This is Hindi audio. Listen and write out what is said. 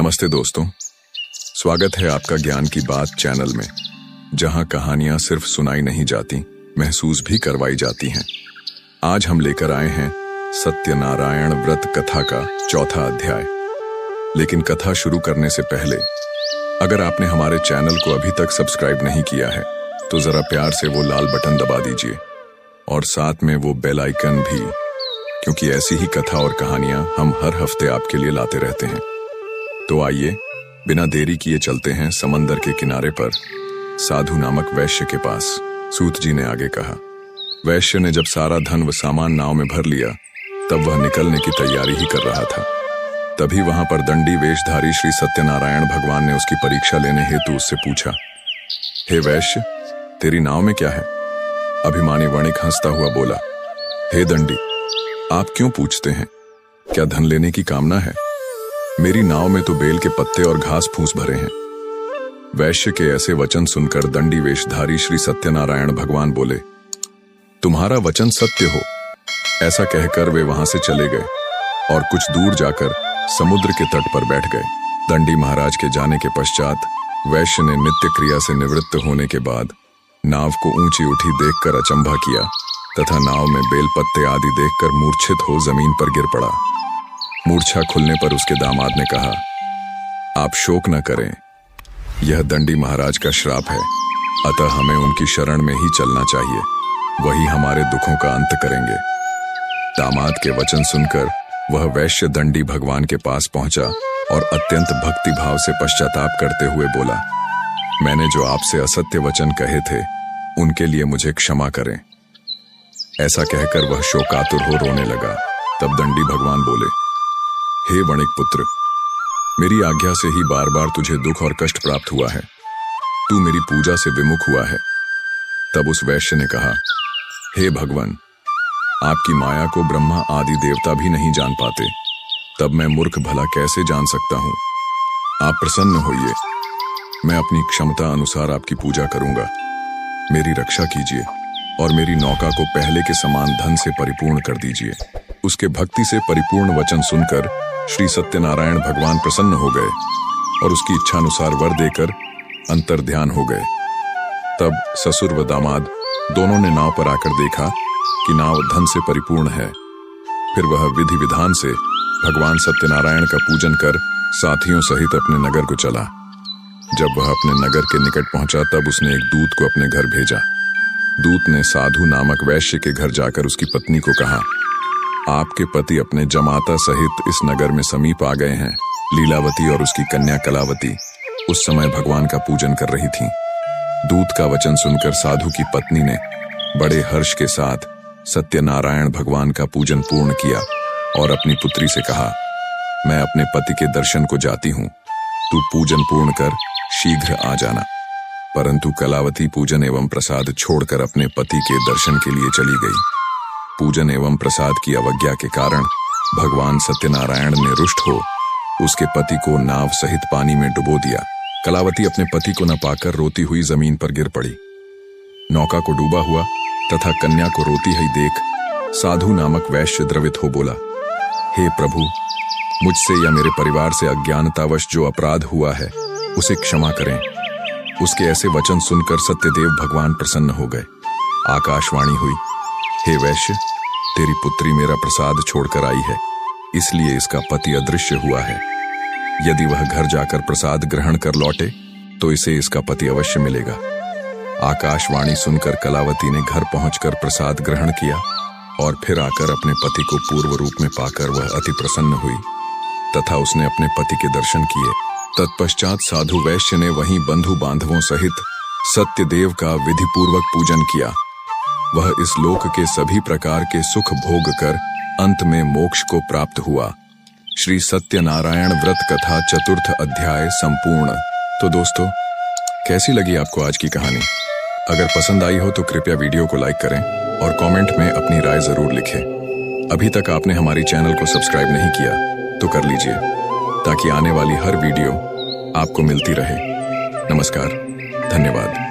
नमस्ते दोस्तों, स्वागत है आपका ज्ञान की बात चैनल में, जहां कहानियां सिर्फ सुनाई नहीं जाती, महसूस भी करवाई जाती हैं। आज हम लेकर आए हैं सत्यनारायण व्रत कथा का चौथा अध्याय। लेकिन कथा शुरू करने से पहले अगर आपने हमारे चैनल को अभी तक सब्सक्राइब नहीं किया है तो जरा प्यार से वो लाल बटन दबा दीजिए और साथ में वो बेल आइकन भी, क्योंकि ऐसी ही कथा और कहानियां हम हर हफ्ते आपके लिए लाते रहते हैं। तो आइए बिना देरी किए चलते हैं समंदर के किनारे पर साधु नामक वैश्य के पास। सूत जी ने आगे कहा, वैश्य ने जब सारा धन व सामान नाव में भर लिया तब वह निकलने की तैयारी ही कर रहा था। तभी वहां पर दंडी वेशधारी श्री सत्यनारायण भगवान ने उसकी परीक्षा लेने हेतु उससे पूछा, हे वैश्य, तेरी नाव में क्या है? अभिमानी वणिक हंसता हुआ बोला, हे दंडी, आप क्यों पूछते हैं? क्या धन लेने की कामना है? मेरी नाव में तो बेल के पत्ते और घास फूस भरे हैं। वैश्य के ऐसे वचन सुनकर दंडी वेशधारी श्री सत्यनारायण भगवान बोले, तुम्हारा वचन सत्य हो। ऐसा कहकर वे वहां से चले गए और कुछ दूर जाकर समुद्र के तट पर बैठ गए। दंडी महाराज के जाने के पश्चात वैश्य ने नित्य क्रिया से निवृत्त होने के बाद नाव को ऊंची उठी देखकर अचंभा किया तथा नाव में बेल पत्ते आदि देखकर मूर्छित हो जमीन पर गिर पड़ा। मूर्छा खुलने पर उसके दामाद ने कहा, आप शोक न करें, यह दंडी महाराज का श्राप है, अतः हमें उनकी शरण में ही चलना चाहिए, वही हमारे दुखों का अंत करेंगे। दामाद के वचन सुनकर वह वैश्य दंडी भगवान के पास पहुंचा और अत्यंत भक्ति भाव से पश्चाताप करते हुए बोला, मैंने जो आपसे असत्य वचन कहे थे उनके लिए मुझे क्षमा करें। ऐसा कहकर वह शोकातुर हो रोने लगा। तब दंडी भगवान बोले, हे वणिक पुत्र, मेरी आज्ञा से ही बार बार तुझे दुख और कष्ट प्राप्त हुआ है, तू मेरी पूजा से विमुख हुआ है। तब उस वैश्य ने कहा, हे भगवान, आपकी माया को ब्रह्मा आदि देवता भी नहीं जान पाते, तब मैं मूर्ख भला कैसे जान सकता हूं? आप प्रसन्न होइए, मैं अपनी क्षमता अनुसार आपकी पूजा करूंगा। मेरी रक्षा कीजिए और मेरी नौका को पहले के समान धन से परिपूर्ण कर दीजिए। उसके भक्ति से परिपूर्ण वचन सुनकर श्री सत्यनारायण भगवान प्रसन्न हो गए और उसकी इच्छानुसार वर देकर अंतर ध्यान हो गए। तब ससुर व दामाद दोनों ने नाव पर आकर देखा कि नाव धन से परिपूर्ण है। फिर वह विधि विधान से भगवान सत्यनारायण का पूजन कर साथियों सहित अपने नगर को चला। जब वह अपने नगर के निकट पहुंचा तब उसने एक दूत को अपने घर भेजा। दूत ने साधु नामक वैश्य के घर जाकर उसकी पत्नी को कहा, आपके पति अपने जमाता सहित इस नगर में समीप आ गए हैं। लीलावती और उसकी कन्या कलावती उस समय भगवान का पूजन कर रही थीं। दूत का वचन सुनकर साधु की पत्नी ने बड़े हर्ष के साथ सत्यनारायण भगवान का पूजन पूर्ण किया और अपनी पुत्री से कहा, मैं अपने पति के दर्शन को जाती हूँ, तू पूजन पूर्ण कर शीघ्र आ जाना। परंतु कलावती पूजन एवं प्रसाद छोड़कर अपने पति के दर्शन के लिए चली गई। पूजन एवं प्रसाद की अवज्ञा के कारण भगवान सत्यनारायण ने रुष्ट हो उसके पति को नाव सहित पानी में डुबो दिया। कलावती अपने पति को न पाकर रोती हुई जमीन पर गिर पड़ी। नौका को डूबा हुआ तथा कन्या को रोती हुई देख साधु नामक वैश्य द्रवित हो बोला, हे प्रभु, मुझसे या मेरे परिवार से अज्ञानतावश जो अपराध हुआ है उसे क्षमा करें। उसके ऐसे वचन सुनकर सत्यदेव भगवान प्रसन्न हो गए। आकाशवाणी हुई, हे वैश्य, तेरी पुत्री मेरा प्रसाद छोड़कर आई है, इसलिए इसका पति अदृश्य हुआ है। यदि वह घर जाकर प्रसाद ग्रहण कर लौटे तो इसे इसका पति अवश्य मिलेगा। आकाशवाणी सुनकर कलावती ने घर पहुंचकर प्रसाद ग्रहण किया और फिर आकर अपने पति को पूर्व रूप में पाकर वह अति प्रसन्न हुई तथा उसने अपने पति के दर्शन किए। तत्पश्चात साधु वैश्य ने वहीं बंधु बांधवों सहित सत्यदेव का विधिपूर्वक पूजन किया। वह इस लोक के सभी प्रकार के सुख भोग कर अंत में मोक्ष को प्राप्त हुआ। श्री सत्यनारायण व्रत कथा चतुर्थ अध्याय संपूर्ण। तो दोस्तों, कैसी लगी आपको आज की कहानी? अगर पसंद आई हो तो कृपया वीडियो को लाइक करें और कमेंट में अपनी राय जरूर लिखें। अभी तक आपने हमारी चैनल को सब्सक्राइब नहीं किया तो कर लीजिए ताकि आने वाली हर वीडियो आपको मिलती रहे। नमस्कार, धन्यवाद।